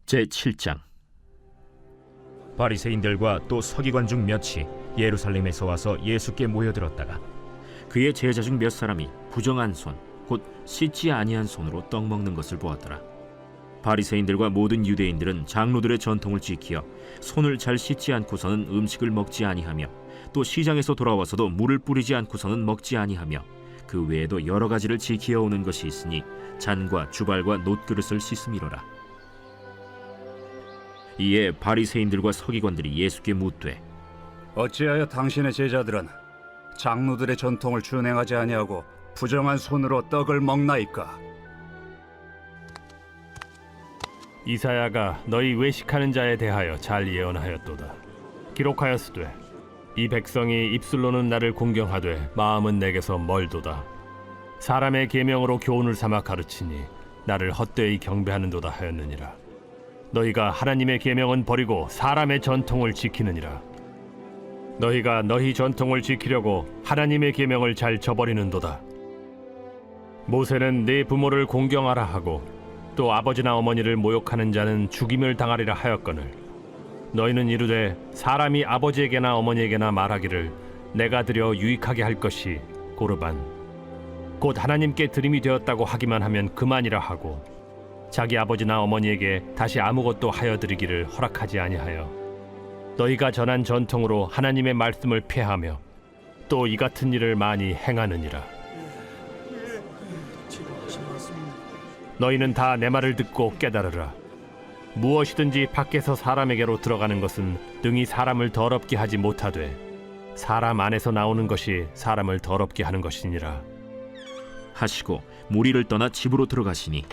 제7장. 바리새인들과 또 서기관 중 몇이 예루살렘에서 와서 예수께 모여들었다가 그의 제자 중 몇 사람이 부정한 손, 곧 씻지 아니한 손으로 떡 먹는 것을 보았더라. 바리새인들과 모든 유대인들은 장로들의 전통을 지키어 손을 잘 씻지 않고서는 음식을 먹지 아니하며 또 시장에서 돌아와서도 물을 뿌리지 않고서는 먹지 아니하며 그 외에도 여러 가지를 지키어 오는 것이 있으니 잔과 주발과 놋그릇을 씻음이로라. 이에 바리새인들과 서기관들이 예수께 묻되, 어찌하여 당신의 제자들은 장로들의 전통을 준행하지 아니하고 부정한 손으로 떡을 먹나이까? 이사야가 너희 외식하는 자에 대하여 잘 예언하였도다. 기록하였으되 이 백성이 입술로는 나를 공경하되 마음은 내게서 멀도다. 사람의 계명으로 교훈을 삼아 가르치니 나를 헛되이 경배하는도다 하였느니라. 너희가 하나님의 계명은 버리고 사람의 전통을 지키느니라. 너희가 너희 전통을 지키려고 하나님의 계명을 잘 저버리는도다. 모세는 네 부모를 공경하라 하고 또 아버지나 어머니를 모욕하는 자는 죽임을 당하리라 하였거늘 너희는 이르되 사람이 아버지에게나 어머니에게나 말하기를 내가 드려 유익하게 할 것이 고르반 곧 하나님께 드림이 되었다고 하기만 하면 그만이라 하고 자기 아버지나 어머니에게 다시 아무것도 하여 드리기를 허락하지 아니하여 너희가 전한 전통으로 하나님의 말씀을 폐하며 또 이 같은 일을 많이 행하느니라. 너희는 다 내 말을 듣고 깨달으라. 무엇이든지 밖에서 사람에게로 들어가는 것은 능히 사람을 더럽게 하지 못하되 사람 안에서 나오는 것이 사람을 더럽게 하는 것이니라 하시고 무리를 떠나 집으로 들어가시니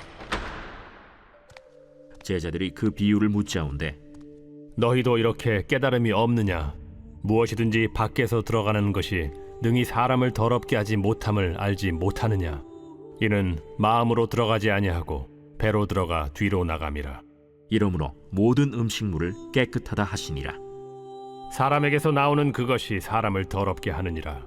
제자들이 그 비유를 묻자온데, 너희도 이렇게 깨달음이 없느냐? 무엇이든지 밖에서 들어가는 것이 능히 사람을 더럽게 하지 못함을 알지 못하느냐? 이는 마음으로 들어가지 아니하고 배로 들어가 뒤로 나감이라. 이러므로 모든 음식물을 깨끗하다 하시니라. 사람에게서 나오는 그것이 사람을 더럽게 하느니라.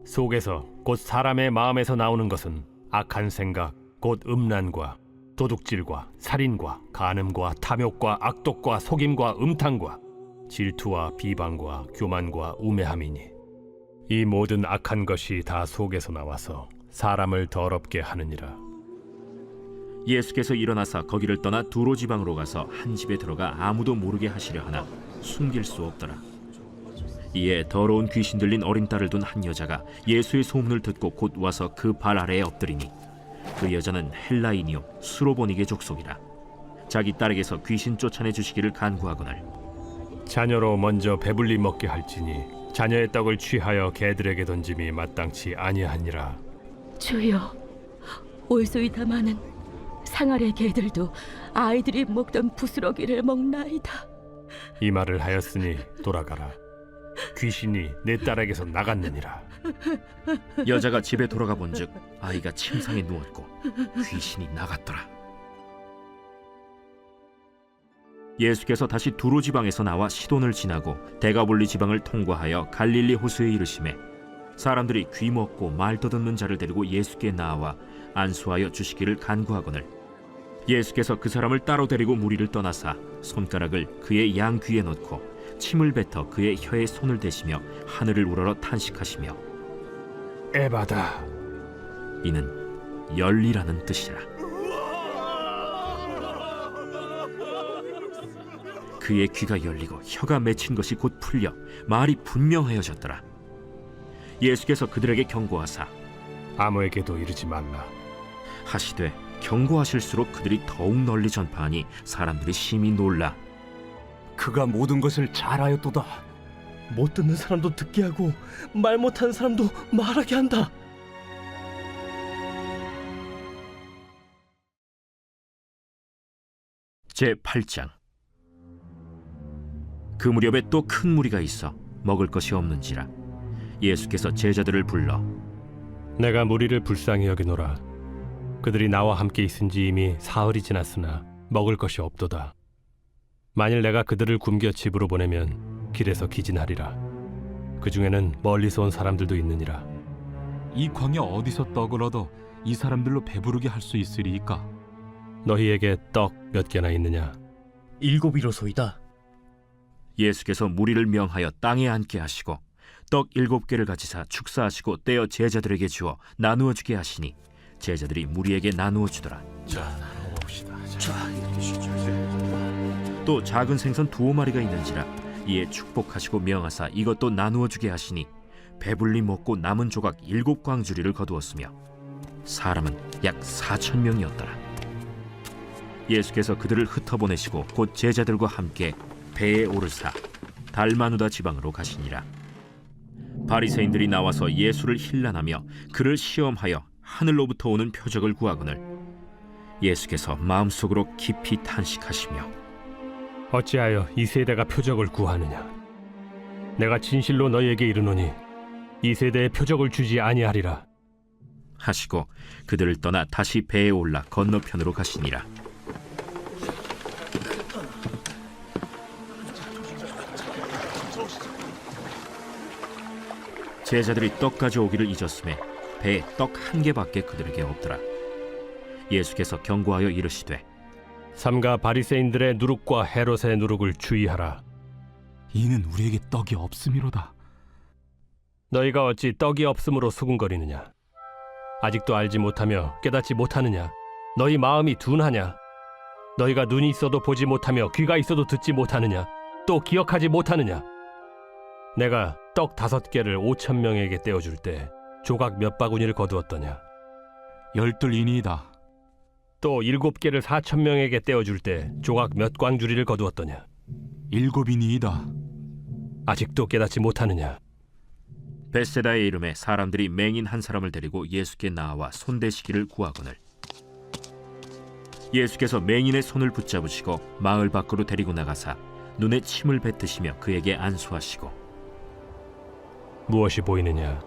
속에서 곧 사람의 마음에서 나오는 것은 악한 생각 곧 음란과 도둑질과 살인과 간음과 탐욕과 악독과 속임과 음탕과 질투와 비방과 교만과 우매함이니 이 모든 악한 것이 다 속에서 나와서 사람을 더럽게 하느니라. 예수께서 일어나사 거기를 떠나 두로 지방으로 가서 한 집에 들어가 아무도 모르게 하시려 하나 숨길 수 없더라. 이에 더러운 귀신 들린 어린 딸을 둔 한 여자가 예수의 소문을 듣고 곧 와서 그 발 아래에 엎드리니 그 여자는 헬라인이요 수로보니게 족속이라. 자기 딸에게서 귀신 쫓아내 주시기를 간구하거늘 자녀로 먼저 배불리 먹게 할지니 자녀의 떡을 취하여 개들에게 던짐이 마땅치 아니하니라. 주여, 올소이 다마는 상아래 개들도 아이들이 먹던 부스러기를 먹나이다. 이 말을 하였으니 돌아가라. 귀신이 내 딸에게서 나갔느니라. 여자가 집에 돌아가 본즉 아이가 침상에 누웠고 귀신이 나갔더라. 예수께서 다시 두로 지방에서 나와 시돈을 지나고 데가볼리 지방을 통과하여 갈릴리 호수에 이르시매 사람들이 귀 먹고 말 더듬는 자를 데리고 예수께 나와 안수하여 주시기를 간구하거늘 예수께서 그 사람을 따로 데리고 무리를 떠나사 손가락을 그의 양 귀에 넣고 침을 뱉어 그의 혀에 손을 대시며 하늘을 우러러 탄식하시며 에바다, 이는 열리라는 뜻이라. 그의 귀가 열리고 혀가 맺힌 것이 곧 풀려 말이 분명하여졌더라. 예수께서 그들에게 경고하사 아무에게도 이르지 말라. 하시되 경고하실수록 그들이 더욱 널리 전파하니 사람들이 심히 놀라 그가 모든 것을 잘하였도다. 못 듣는 사람도 듣게 하고 말 못하는 사람도 말하게 한다. 제8장. 그 무렵에 또 큰 무리가 있어 먹을 것이 없는지라 예수께서 제자들을 불러 내가 무리를 불쌍히 여기노라. 그들이 나와 함께 있은지 이미 사흘이 지났으나 먹을 것이 없도다. 만일 내가 그들을 굶겨 집으로 보내면 길에서 기진하리라. 그 중에는 멀리서 온 사람들도 있느니라. 이 광야 어디서 떡을 얻어 이 사람들로 배부르게 할 수 있으리이까? 너희에게 떡 몇 개나 있느냐? 7이로소이다. 예수께서 무리를 명하여 땅에 앉게 하시고 떡 7개를 가지사 축사하시고 떼어 제자들에게 주어 나누어 주게 하시니 제자들이 무리에게 나누어 주더라. 또 작은 생선 2마리가 있는지라 이에 축복하시고 명하사 이것도 나누어 주게 하시니 배불리 먹고 남은 조각 7광주리를 거두었으며 사람은 약 4,000명이었더라. 예수께서 그들을 흩어보내시고 곧 제자들과 함께 배에 오르사 달마누다 지방으로 가시니라. 바리새인들이 나와서 예수를 힐난하며 그를 시험하여 하늘로부터 오는 표적을 구하거늘 예수께서 마음속으로 깊이 탄식하시며 어찌하여 이 세대가 표적을 구하느냐? 내가 진실로 너희에게 이르노니 이 세대에 표적을 주지 아니하리라. 하시고 그들을 떠나 다시 배에 올라 건너편으로 가시니라. 제자들이 떡 가져오기를 잊었음에 배에 떡 1개밖에 그들에게 없더라. 예수께서 경고하여 이르시되 삼가 바리새인들의 누룩과 헤롯의 누룩을 주의하라. 이는 우리에게 떡이 없음이로다. 너희가 어찌 떡이 없음으로 수군거리느냐? 아직도 알지 못하며 깨닫지 못하느냐? 너희 마음이 둔하냐? 너희가 눈이 있어도 보지 못하며 귀가 있어도 듣지 못하느냐? 또 기억하지 못하느냐? 내가 떡 5개를 5,000명에게 떼어줄 때 조각 몇 바구니를 거두었더냐? 12이니이다. 또 7개를 4,000명에게 떼어줄 때 조각 몇 광주리를 거두었더냐? 7이니이다. 아직도 깨닫지 못하느냐? 벳세다의 이름에 사람들이 맹인 한 사람을 데리고 예수께 나와 손대시기를 구하거늘 예수께서 맹인의 손을 붙잡으시고 마을 밖으로 데리고 나가사 눈에 침을 뱉으시며 그에게 안수하시고 무엇이 보이느냐?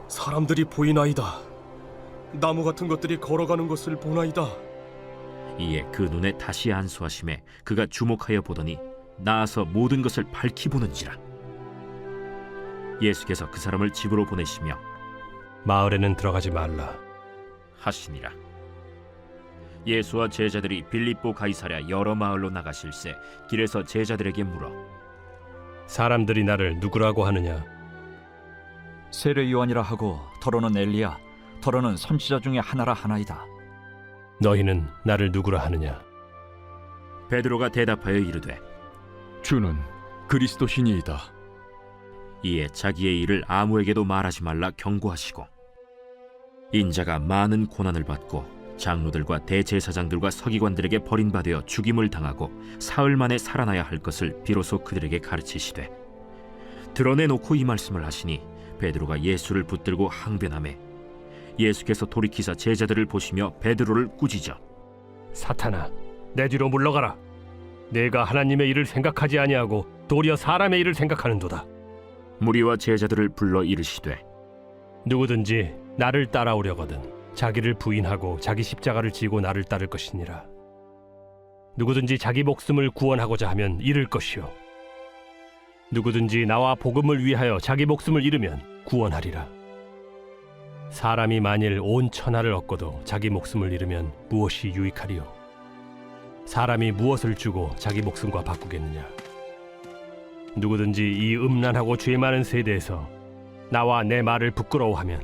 사람들이 보이나이다. 나무 같은 것들이 걸어가는 것을 보나이다. 이에 그 눈에 다시 안수하심에 그가 주목하여 보더니 나아서 모든 것을 밝히 보는지라. 예수께서 그 사람을 집으로 보내시며 마을에는 들어가지 말라 하시니라. 예수와 제자들이 빌립보 가이사랴 여러 마을로 나가실새 길에서 제자들에게 물어 사람들이 나를 누구라고 하느냐? 세례 요한이라 하고 더러는 엘리야, 더러는 선지자 중에 하나라 하나이다. 너희는 나를 누구라 하느냐? 베드로가 대답하여 이르되 주는 그리스도시니이다. 이에 자기의 일을 아무에게도 말하지 말라 경고하시고 인자가 많은 고난을 받고 장로들과 대제사장들과 서기관들에게 버림받아 죽임을 당하고 사흘 만에 살아나야 할 것을 비로소 그들에게 가르치시되 드러내놓고 이 말씀을 하시니 베드로가 예수를 붙들고 항변하매 예수께서 돌이키사 제자들을 보시며 베드로를 꾸짖어 사탄아, 내 뒤로 물러가라. 내가 하나님의 일을 생각하지 아니하고 도리어 사람의 일을 생각하는도다. 무리와 제자들을 불러 이르시되 누구든지 나를 따라오려거든 자기를 부인하고 자기 십자가를 지고 나를 따를 것이니라. 누구든지 자기 목숨을 구원하고자 하면 잃을 것이요 누구든지 나와 복음을 위하여 자기 목숨을 잃으면 구원하리라. 사람이 만일 온 천하를 얻고도 자기 목숨을 잃으면 무엇이 유익하리요? 사람이 무엇을 주고 자기 목숨과 바꾸겠느냐? 누구든지 이 음란하고 죄 많은 세대에서 나와 내 말을 부끄러워하면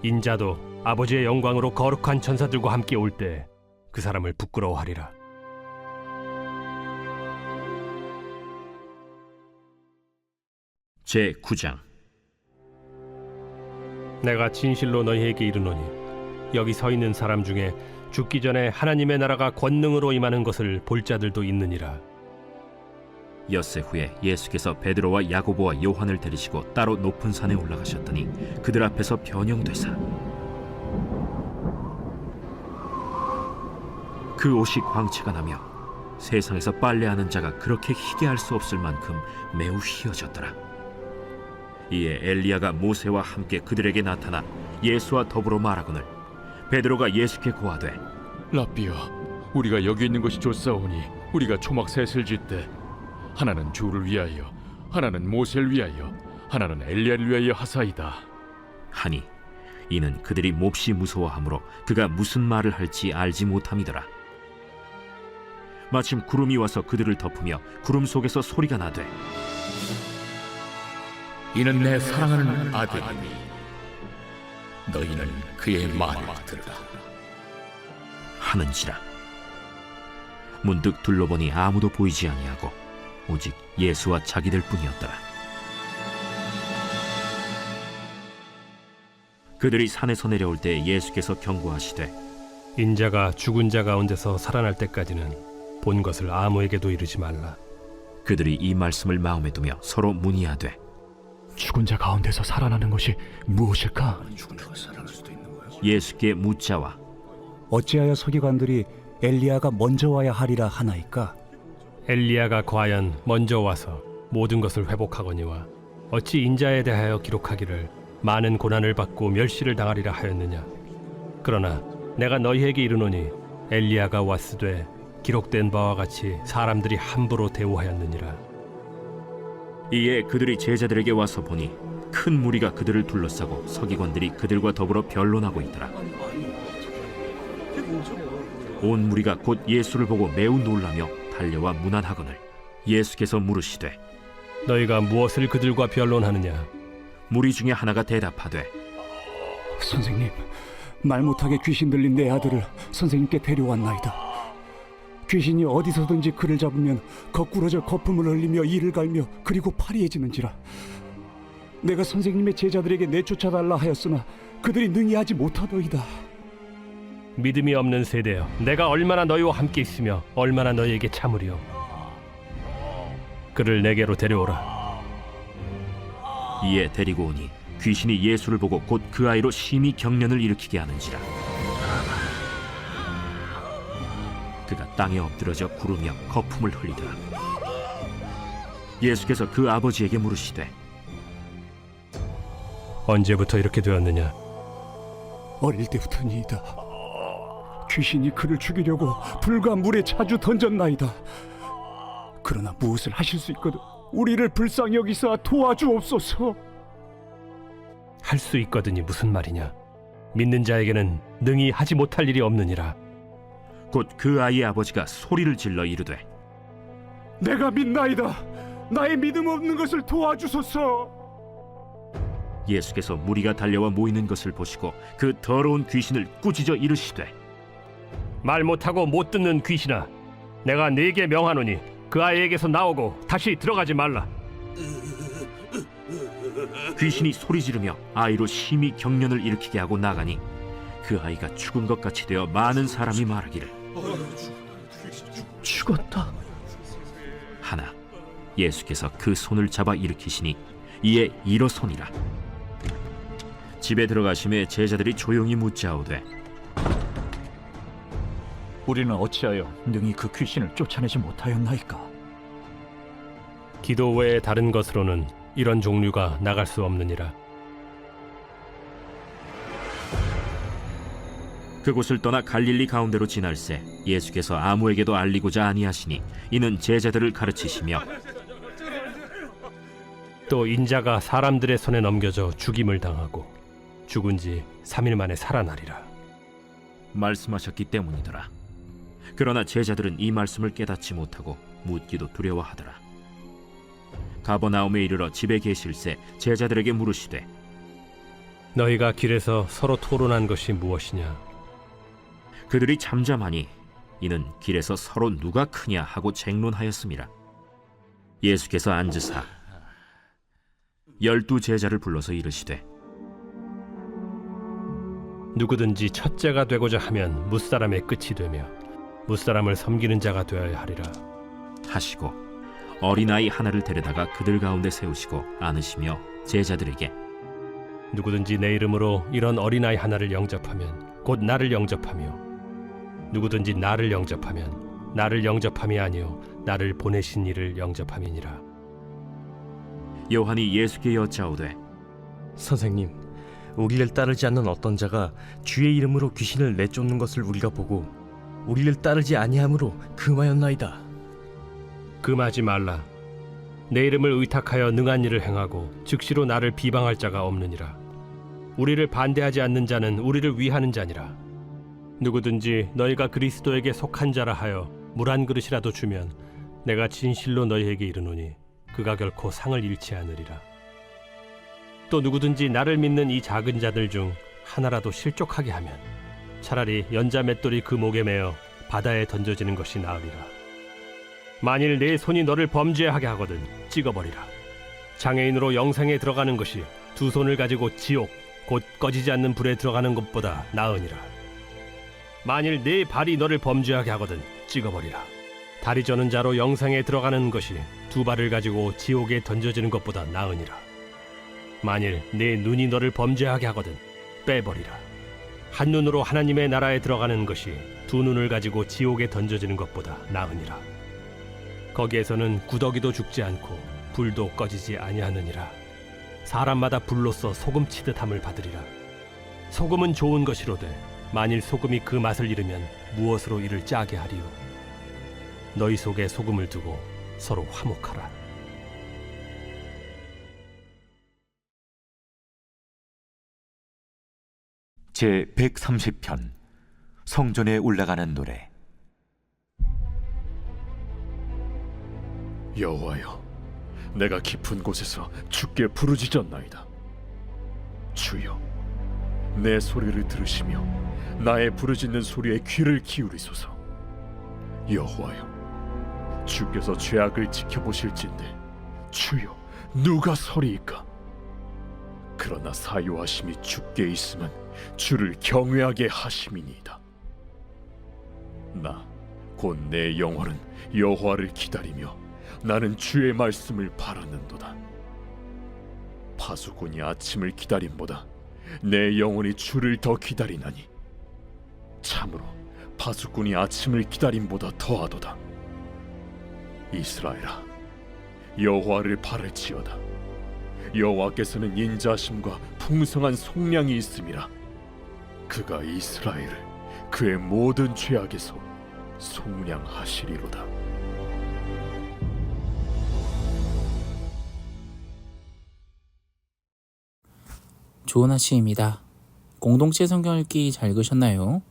인자도 아버지의 영광으로 거룩한 천사들과 함께 올 때 그 사람을 부끄러워하리라. 제9장 내가 진실로 너희에게 이르노니 여기 서 있는 사람 중에 죽기 전에 하나님의 나라가 권능으로 임하는 것을 볼 자들도 있느니라. 엿새 후에 예수께서 베드로와 야고보와 요한을 데리시고 따로 높은 산에 올라가셨더니 그들 앞에서 변형되사 그 옷이 광채가 나며 세상에서 빨래하는 자가 그렇게 희게 할 수 없을 만큼 매우 희어졌더라. 이에 엘리야가 모세와 함께 그들에게 나타나 예수와 더불어 말하거늘 베드로가 예수께 고하되 라삐여, 우리가 여기 있는 것이 좋사오니 우리가 초막 셋을 짓되 하나는 주를 위하여, 하나는 모세를 위하여, 하나는 엘리야를 위하여 하사이다 하니 이는 그들이 몹시 무서워하므로 그가 무슨 말을 할지 알지 못함이더라. 마침 구름이 와서 그들을 덮으며 구름 속에서 소리가 나되 이는 내 사랑하는 아들이니 너희는 그의 말을 들으라. 하는지라. 문득 둘러보니 아무도 보이지 아니하고 오직 예수와 자기들 뿐이었더라. 그들이 산에서 내려올 때 예수께서 경고하시되 인자가 죽은 자 가운데서 살아날 때까지는 본 것을 아무에게도 이르지 말라. 그들이 이 말씀을 마음에 두며 서로 문의하되 죽은 자 가운데서 살아나는 것이 무엇일까? 예수께 묻자와 어찌하여 서기관들이 엘리야가 먼저 와야 하리라 하나이까? 엘리야가 과연 먼저 와서 모든 것을 회복하거니와 어찌 인자에 대하여 기록하기를 많은 고난을 받고 멸시를 당하리라 하였느냐. 그러나 내가 너희에게 이르노니 엘리야가 왔으되 기록된 바와 같이 사람들이 함부로 대우하였느니라. 이에 그들이 제자들에게 와서 보니 큰 무리가 그들을 둘러싸고 서기관들이 그들과 더불어 변론하고 있더라. 온 무리가 곧 예수를 보고 매우 놀라며 달려와 문안하거늘 예수께서 물으시되 너희가 무엇을 그들과 변론하느냐. 무리 중에 하나가 대답하되 선생님, 말 못하게 귀신 들린 내 아들을 선생님께 데려왔나이다. 귀신이 어디서든지 그를 잡으면 거꾸러져 거품을 흘리며 이를 갈며 그리고 파리해지는지라. 내가 선생님의 제자들에게 내쫓아달라 하였으나 그들이 능히 하지 못하더이다. 믿음이 없는 세대여, 내가 얼마나 너희와 함께 있으며 얼마나 너희에게 참으리요. 그를 내게로 데려오라. 이에 데리고 오니 귀신이 예수를 보고 곧 그 아이로 심히 경련을 일으키게 하는지라. 그가 땅에 엎드러져 구르며 거품을 흘리더라. 예수께서 그 아버지에게 물으시되 언제부터 이렇게 되었느냐. 어릴 때부터니이다. 귀신이 그를 죽이려고 불과 물에 자주 던졌나이다. 그러나 무엇을 하실 수 있거든 우리를 불쌍히 여기사 도와주옵소서. 할 수 있거든이 무슨 말이냐. 믿는 자에게는 능히 하지 못할 일이 없느니라. 곧 그 아이의 아버지가 소리를 질러 이르되 내가 믿나이다. 나의 믿음 없는 것을 도와주소서. 예수께서 무리가 달려와 모이는 것을 보시고 그 더러운 귀신을 꾸짖어 이르시되 말 못하고 못 듣는 귀신아, 내가 네게 명하노니 그 아이에게서 나오고 다시 들어가지 말라. 귀신이 소리 지르며 아이로 심히 경련을 일으키게 하고 나가니 그 아이가 죽은 것 같이 되어 많은 사람이 말하기를 죽었다. 하나 예수께서 그 손을 잡아 일으키시니 이에 일어서니라. 집에 들어가심에 제자들이 조용히 묻자오되 우리는 어찌하여 능히 그 귀신을 쫓아내지 못하였나이까? 기도 외에 다른 것으로는 이런 종류가 나갈 수 없느니라. 그곳을 떠나 갈릴리 가운데로 지날새 예수께서 아무에게도 알리고자 아니하시니 이는 제자들을 가르치시며 또 인자가 사람들의 손에 넘겨져 죽임을 당하고 죽은 지 3일 만에 살아나리라. 말씀하셨기 때문이더라. 그러나 제자들은 이 말씀을 깨닫지 못하고 묻기도 두려워하더라. 가버나움에 이르러 집에 계실새 제자들에게 물으시되 너희가 길에서 서로 토론한 것이 무엇이냐. 그들이 잠잠하니 이는 길에서 서로 누가 크냐 하고 쟁론하였음이라. 예수께서 앉으사 12 제자를 불러서 이르시되 누구든지 첫째가 되고자 하면 무사람의 끝이 되며 무사람을 섬기는 자가 되어야 하리라 하시고 어린아이 하나를 데려다가 그들 가운데 세우시고 안으시며 제자들에게 누구든지 내 이름으로 이런 어린아이 하나를 영접하면 곧 나를 영접하며 누구든지 나를 영접하면 나를 영접함이 아니요 나를 보내신 이를 영접함이니라. 요한이 예수께 여짜오되 선생님, 우리를 따르지 않는 어떤 자가 주의 이름으로 귀신을 내쫓는 것을 우리가 보고 우리를 따르지 아니함으로 금하였나이다. 금하지 말라. 내 이름을 의탁하여 능한 일을 행하고 즉시로 나를 비방할 자가 없느니라. 우리를 반대하지 않는 자는 우리를 위하는 자니라. 누구든지 너희가 그리스도에게 속한 자라 하여 물 한 그릇이라도 주면 내가 진실로 너희에게 이르노니 그가 결코 상을 잃지 않으리라. 또 누구든지 나를 믿는 이 작은 자들 중 하나라도 실족하게 하면 차라리 연자 맷돌이 그 목에 매어 바다에 던져지는 것이 나으리라. 만일 내 손이 너를 범죄하게 하거든 찍어버리라. 장애인으로 영생에 들어가는 것이 두 손을 가지고 지옥 곧 꺼지지 않는 불에 들어가는 것보다 나으니라. 만일 내 발이 너를 범죄하게 하거든 찍어버리라. 다리 저는 자로 영생에 들어가는 것이 두 발을 가지고 지옥에 던져지는 것보다 나으니라. 만일 내 눈이 너를 범죄하게 하거든 빼버리라. 한 눈으로 하나님의 나라에 들어가는 것이 두 눈을 가지고 지옥에 던져지는 것보다 나으니라. 거기에서는 구더기도 죽지 않고 불도 꺼지지 아니하느니라. 사람마다 불로써 소금 치듯함을 받으리라. 소금은 좋은 것이로되 만일 소금이 그 맛을 잃으면 무엇으로 이를 짜게 하리요. 너희 속에 소금을 두고 서로 화목하라. 제 130편 성전에 올라가는 노래. 여호와여, 내가 깊은 곳에서 주께 부르짖었나이다. 주여, 내 소리를 들으시며 나의 부르짖는 소리에 귀를 기울이소서. 여호와여, 주께서 죄악을 지켜보실진데 주여, 누가 서리이까? 그러나 사요하심이 주께 있으면 주를 경외하게 하심이니이다. 나 곧 내 영혼은 여호와를 기다리며 나는 주의 말씀을 바라는도다. 파수꾼이 아침을 기다림보다 내 영혼이 주를 더 기다리나니 참으로 파수꾼이 아침을 기다림보다 더하도다. 이스라엘아, 여호와를 바랄지어다. 여호와께서는 인자하심과 풍성한 속량이 있음이라. 그가 이스라엘을 그의 모든 죄악에서 속량하시리로다. 좋은 아침입니다. 공동체 성경 읽기 잘 읽으셨나요?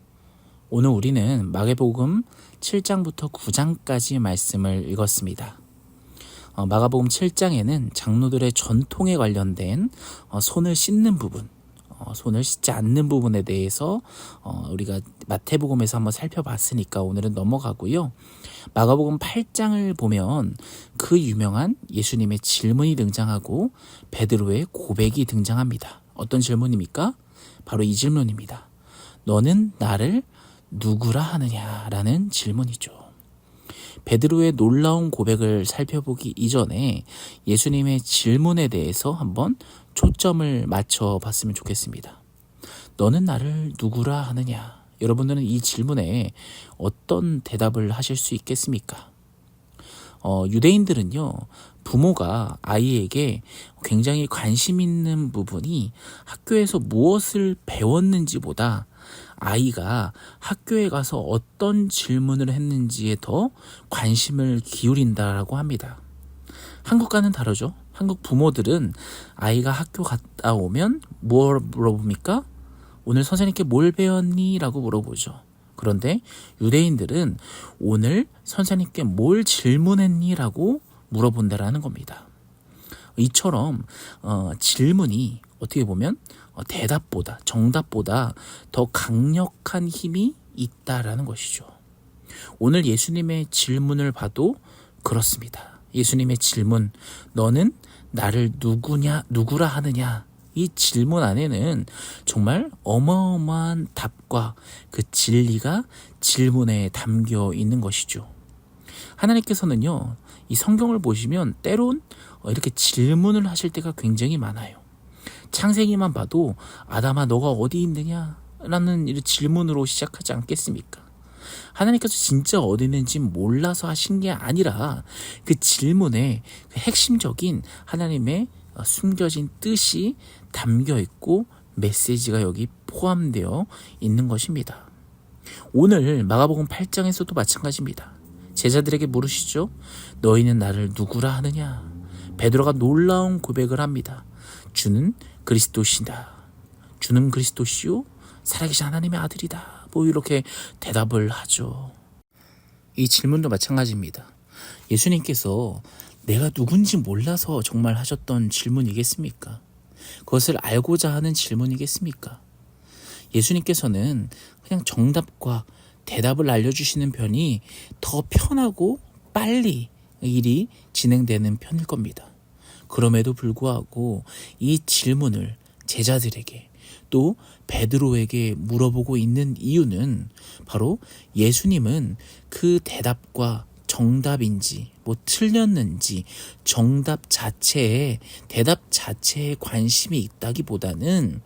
오늘 우리는 마가복음 7장부터 9장까지 말씀을 읽었습니다. 마가복음 7장에는 장로들의 전통에 관련된 손을 씻는 부분, 손을 씻지 않는 부분에 대해서 우리가 마태복음에서 한번 살펴봤으니까 오늘은 넘어가고요. 마가복음 8장을 보면 그 유명한 예수님의 질문이 등장하고 베드로의 고백이 등장합니다. 어떤 질문입니까? 바로 이 질문입니다. 너는 나를 누구라 하느냐라는 질문이죠. 베드로의 놀라운 고백을 살펴보기 이전에 예수님의 질문에 대해서 한번 초점을 맞춰봤으면 좋겠습니다. 너는 나를 누구라 하느냐? 여러분들은 이 질문에 어떤 대답을 하실 수 있겠습니까? 유대인들은요, 부모가 아이에게 굉장히 관심 있는 부분이 학교에서 무엇을 배웠는지보다 아이가 학교에 가서 어떤 질문을 했는지에 더 관심을 기울인다라고 합니다. 한국과는 다르죠. 한국 부모들은 아이가 학교 갔다 오면 뭘 물어봅니까? 오늘 선생님께 뭘 배웠니? 라고 물어보죠. 그런데 유대인들은 오늘 선생님께 뭘 질문했니? 라고 물어본다라는 겁니다. 이처럼 질문이 어떻게 보면 대답보다, 정답보다 더 강력한 힘이 있다라는 것이죠. 오늘 예수님의 질문을 봐도 그렇습니다. 예수님의 질문, 너는 나를 누구라 하느냐? 이 질문 안에는 정말 어마어마한 답과 그 진리가 질문에 담겨 있는 것이죠. 하나님께서는요, 이 성경을 보시면 때론 이렇게 질문을 하실 때가 굉장히 많아요. 창세기만 봐도 아담아 너가 어디 있느냐? 라는 이런 질문으로 시작하지 않겠습니까? 하나님께서 진짜 어디 있는지 몰라서 하신 게 아니라 그 질문에 그 핵심적인 하나님의 숨겨진 뜻이 담겨 있고 메시지가 여기 포함되어 있는 것입니다. 오늘 마가복음 8장에서도 마찬가지입니다. 제자들에게 물으시죠. 너희는 나를 누구라 하느냐? 베드로가 놀라운 고백을 합니다. 주는 그리스도시다. 주는 그리스도시요 살아계신 하나님의 아들이다. 뭐 이렇게 대답을 하죠. 이 질문도 마찬가지입니다. 예수님께서 내가 누군지 몰라서 정말 하셨던 질문이겠습니까? 그것을 알고자 하는 질문이겠습니까? 예수님께서는 그냥 정답과 대답을 알려주시는 편이 더 편하고 빨리 일이 진행되는 편일 겁니다. 그럼에도 불구하고 이 질문을 제자들에게 또 베드로에게 물어보고 있는 이유는 바로 예수님은 그 대답과 정답인지 뭐 틀렸는지 정답 자체에 대답 자체에 관심이 있다기보다는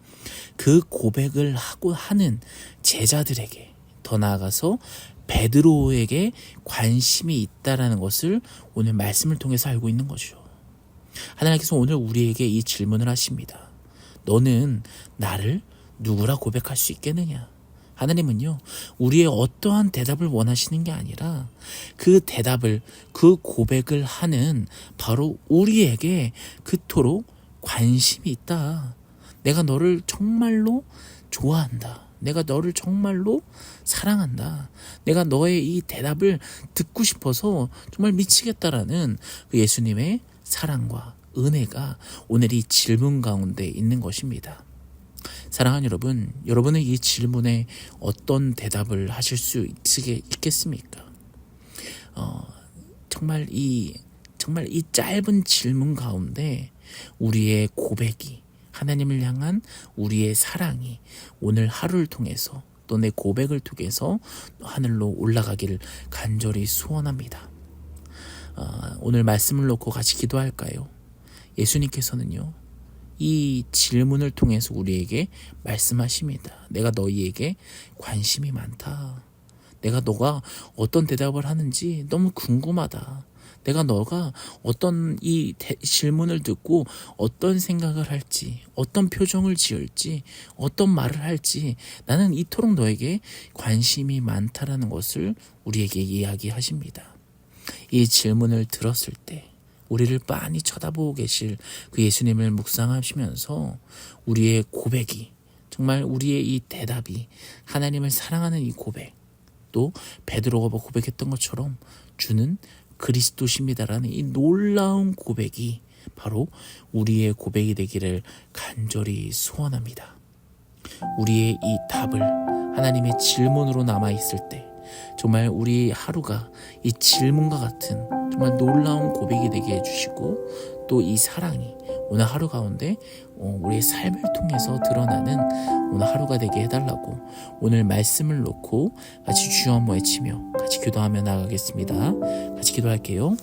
그 고백을 하고 하는 제자들에게 더 나아가서 베드로에게 관심이 있다라는 것을 오늘 말씀을 통해서 알고 있는 거죠. 하나님께서 오늘 우리에게 이 질문을 하십니다. 너는 나를 누구라 고백할 수 있겠느냐? 하나님은요, 우리의 어떠한 대답을 원하시는 게 아니라 그 대답을, 그 고백을 하는 바로 우리에게 그토록 관심이 있다. 내가 너를 정말로 좋아한다. 내가 너를 정말로 사랑한다. 내가 너의 이 대답을 듣고 싶어서 정말 미치겠다라는 그 예수님의 사랑과 은혜가 오늘 이 질문 가운데 있는 것입니다. 사랑하는 여러분, 여러분은 이 질문에 어떤 대답을 하실 수 있겠습니까? 정말 이 짧은 질문 가운데 우리의 고백이, 하나님을 향한 우리의 사랑이 오늘 하루를 통해서 또 내 고백을 통해서 하늘로 올라가기를 간절히 소원합니다. 오늘 말씀을 놓고 같이 기도할까요? 예수님께서는요, 이 질문을 통해서 우리에게 말씀하십니다. 내가 너희에게 관심이 많다. 내가 너가 어떤 대답을 하는지 너무 궁금하다. 내가 너가 어떤 이 질문을 듣고 어떤 생각을 할지, 어떤 표정을 지을지, 어떤 말을 할지 나는 이토록 너에게 관심이 많다라는 것을 우리에게 이야기하십니다. 이 질문을 들었을 때 우리를 빤히 쳐다보고 계실 그 예수님을 묵상하시면서 우리의 고백이, 정말 우리의 이 대답이 하나님을 사랑하는 이 고백, 또 베드로가 고백했던 것처럼 주는 그리스도십니다라는 이 놀라운 고백이 바로 우리의 고백이 되기를 간절히 소원합니다. 우리의 이 답을 하나님의 질문으로 남아있을 때 정말 우리 하루가 이 질문과 같은 정말 놀라운 고백이 되게 해주시고, 또 이 사랑이 오늘 하루 가운데 우리의 삶을 통해서 드러나는 오늘 하루가 되게 해달라고 오늘 말씀을 놓고 같이 주여 한번 외치며 같이 기도하며 나가겠습니다. 같이 기도할게요.